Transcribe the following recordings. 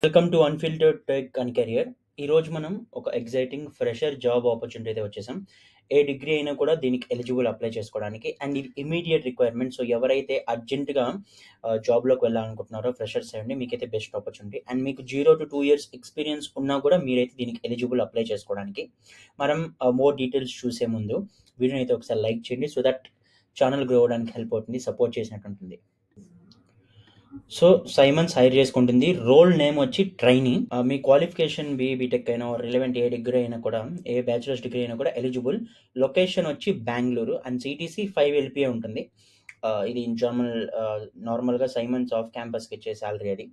Welcome to unfiltered tech and career. ఈరోజు మనం ఒక ఎక్సైటింగ్ ఫ్రెషర్ జాబ్ ఆపర్చునిటీ అయితే వచ్చేసాం. ఏ డిగ్రీ అయినా కూడా దీనికి ఎలిజిబుల్ అప్లై చేసుకోవడానికి. అండ్ ఇది ఇమ్మీడియేట్ రిక్వైర్మెంట్. సో, ఎవరైతే అర్జెంట్‌గా జాబ్‌లోకి వెళ్ళాలనుకుంటున్నారో ఫ్రెషర్స్ అయ్యుండి మీకైతే బెస్ట్ ఆపర్చునిటీ. అండ్ మీకు 0-2 ఇయర్స్ ఎక్స్‌పీరియన్స్ ఉన్నా కూడా మీరైతే దీనికి ఎలిజిబుల్ అప్లై చేసుకోవడానికి. మనం మోర్ డీటెయిల్స్ చూసే ముందు వీడియోని అయితే ఒకసారి లైక్ చేయండి. సో దట్ ఛానల్ గ్రో అవ్వడానికి హెల్ప్ అవుతుంది. సపోర్ట్ చేసినట్టు ఉంటుంది. సో, సైమన్స్ హైర్ చేసుకుంటుంది. రోల్ నేమ్ వచ్చి ట్రైనీ. మీ క్వాలిఫికేషన్ బీటెక్ అయినా రిలవెంట్ ఏ డిగ్రీ అయినా కూడా, ఏ బ్యాచిలర్స్ డిగ్రీ అయినా కూడా ఎలిజిబుల్. లొకేషన్ వచ్చి బెంగుళూరు అండ్ సీటీసీ 5 ఎల్‌పిఏ ఉంటుంది. ఇది నార్మల్‌గా సైమన్స్ ఆఫ్ క్యాంపస్‌కి ఇచ్చే సాలరీ అది.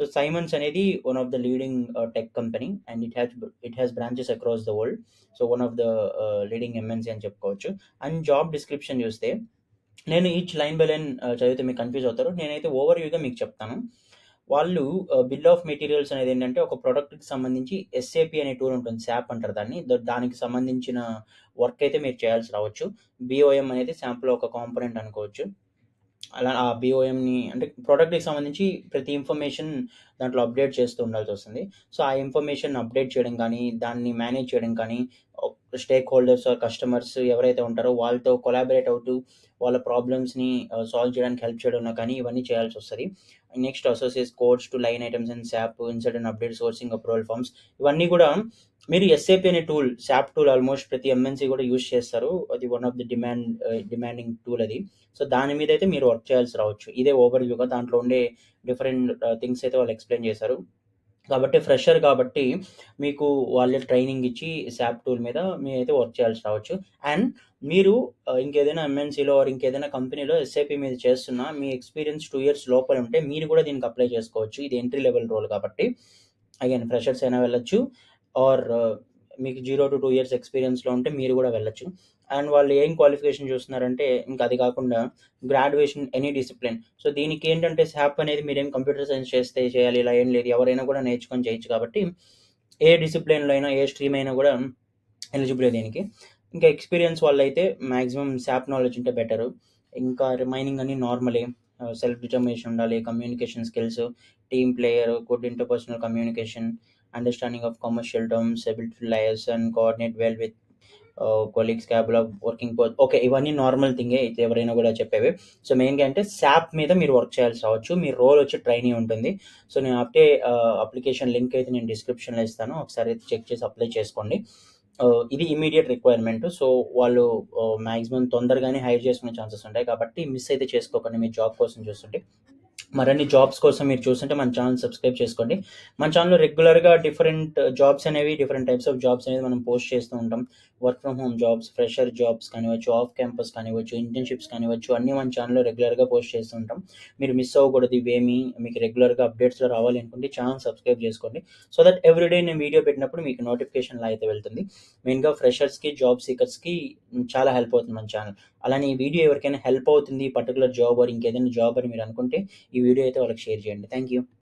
సో, సైమన్స్ అనేది one of the leading tech company and it has branches across the world. So, one of the leading MNC అని చెప్పుకోవచ్చు. అండ్ జాబ్ డిస్క్రిప్షన్ చూస్తే నేను ఈచ్ లైన్ బై లైన్ చదివితే మీకు confuse అవుతారు. నేనైతే ఓవర్‌వ్యూగా మీకు చెప్తాను. వాళ్ళు బిల్ ఆఫ్ మెటీరియల్స్ అనేదేంటంటే, ఒక ప్రొడక్ట్‌కి సంబంధించి ఎస్ఏపీ అనే టూల్ ఉంటుంది. సాప్ అంటారు దాన్ని. దానికి సంబంధించిన వర్క్ అయితే మీరు చేయాల్సి రావచ్చు. బీఓఎం అనేది సాంప్‌లో ఒక కాంపోనెంట్ అనుకోవచ్చు. అలా ఆ బీఓఎంని అంటే ప్రొడక్ట్‌కి సంబంధించి ప్రతి ఇన్ఫర్మేషన్ దాంట్లో అప్డేట్ చేస్తూ ఉండాల్సొస్తుంది. సో, ఆ ఇన్ఫర్మేషన్ అప్డేట్ చేయడం కానీ, దాన్ని మేనేజ్ చేయడం కానీ, స్టేక్ హోల్డర్స్ ఆర్ కస్టమర్స్ ఎవరైతే ఉంటారో వాళ్ళతో కొలాబరేట్ అవుతూ వాళ్ళ ప్రాబ్లమ్స్‌ని సాల్వ్ చేయడానికి హెల్ప్ చేయడంలో కానీ ఇవన్నీ చేయాల్సొస్తది. Next associates codes to line items and SAP insert and update sourcing approval forms ఇవన్నీ కూడా మీరు ఎస్ఏపీ అనే టూల్, సాప్ టూల్ ఆల్మోస్ట్ ప్రతి ఎంఎన్‌సీ కూడా యూజ్ చేస్తారు. అది one of the demanding tool అది. సో, దాని మీద అయితే మీరు వర్క్ చేయాల్సి రావచ్చు. ఇదే ఓవర్‌వ్యూగా దాంట్లో ఉండే డిఫరెంట్ థింగ్స్ అయితే వాళ్ళు ఎక్స్‌ప్లెయిన్ చేశారు. కాబట్టి ఫ్రెషర్ కాబట్టి మీకు వాళ్ళే ట్రైనింగ్ ఇచ్చి సాప్ టూల్ మీద మీరైతే వర్క్ చేయాల్సి రావచ్చు. అండ్ మీరు ఇంకేదైనా ఎంఎన్‌సీలో ఆర్ ఇంకేదైనా కంపెనీలో ఎస్ఏపీ మీద చేస్తున్నా మీ ఎక్స్‌పీరియన్స్ 2 ఇయర్స్ లోపల ఉంటే మీరు కూడా దీనికి అప్లై చేసుకోవచ్చు. ఇది ఎంట్రీ లెవెల్ రోల్ కాబట్టి. అగైన్ ఫ్రెషర్స్ అయినా వెళ్ళొచ్చు. ఆర్ మీకు 0-2 ఇయర్స్ ఎక్స్‌పీరియన్స్‌లో ఉంటే మీరు కూడా వెళ్ళొచ్చు. అండ్ వాళ్ళు ఏం క్వాలిఫికేషన్ చూస్తున్నారంటే ఇంకా అది కాకుండా గ్రాడ్యుయేషన్ ఎనీ డిసిప్లిన్. సో, దీనికేంటంటే సాప్ అనేది మీరేం కంప్యూటర్ సైన్స్ చేస్తే చేయాలి ఇలా ఏం లేదు. ఎవరైనా కూడా నేర్చుకొని చేయొచ్చు కాబట్టి ఏ డిసిప్లిన్‌లో అయినా, ఏ స్ట్రీమ్ అయినా కూడా ఎలిజిబులే దీనికి. ఇంకా ఎక్స్‌పీరియన్స్ వాళ్ళైతే మాక్సిమం సాప్ నాలెడ్జ్ ఉంటే బెటరు. ఇంకా రిమైనింగ్ అన్నీ నార్మలే. సెల్ఫ్ డిటర్మినేషన్ ఉండాలి, communication skills, team player, good interpersonal communication, understanding of commercial terms, ability to liaison, coordinate well with colleagues, capable of working okay. ఇవన్నీ నార్మల్ థింగే. ఇది ఎవరైనా కూడా చెప్పేవే. సో, మెయిన్‌గా అంటే సాప్ మీద మీరు వర్క్ చేయాల్సి రావచ్చు. మీ రోల్ వచ్చి ట్రైనీ ఉంటుంది. సో, నేను అప్లికేషన్ లింక్ అయితే నేను డిస్క్రిప్షన్‌లో ఇస్తాను. ఒకసారి అయితే చెక్ చేసి అప్లై చేసుకోండి. ఇది ఇమ్మీడియేట్ రిక్వైర్మెంట్. సో, వాళ్ళు మాక్సిమం తొందరగానే హైర్ చేసుకునే ఛాన్సెస్ ఉంటాయి. కాబట్టి మిస్ అయితే చేసుకోకండి మీరు జాబ్ కోసం చూస్తుంటే. మరిన్ని జాబ్స్ కోసం మీరు చూస్తుంటే మన ఛానల్ సబ్స్క్రైబ్ చేసుకోండి. మన ఛానల్‌లో రెగ్యులర్‌గా డిఫరెంట్ జాబ్స్ అనేవి, డిఫరెంట్ టైప్స్ ఆఫ్ జాబ్స్ అనేది మనం పోస్ట్ చేస్తూ ఉంటాం. Work from home jobs, fresher jobs కానివ్వచ్చు, ఆఫ్ క్యాంపస్ కానివ్వచ్చు, ఇంటర్న్‌షిప్స్ కానివ్వచ్చు, అన్నీ మన ఛానల్‌లో రెగ్యులర్‌గా పోస్ట్ చేస్తూ ఉంటాం. మీరు మిస్ అవ్వకూడదు ఇవేమీ. మీకు రెగ్యులర్‌గా అప్డేట్స్‌లో రావాలి అనుకుంటే ఛానల్ సబ్స్క్రైబ్ చేసుకోండి. సో దట్ ఎవ్రీడే నేను వీడియో పెట్టినప్పుడు మీకు నోటిఫికేషన్‌లా అయితే వెళ్తుంది. మెయిన్‌గా ఫ్రెషర్స్‌కి, జాబ్ సీకర్స్‌కి చాలా హెల్ప్ అవుతుంది మన ఛానల్. అలానే ఈ వీడియో ఎవరికైనా హెల్ప్ అవుతుంది పర్టిక్యులర్ జాబ్ ఆర్ ఇంకేదైనా జాబ్ అని మీరు అనుకుంటే ఈ వీడియో అయితే వాళ్ళకి షేర్ చేయండి. Thank you.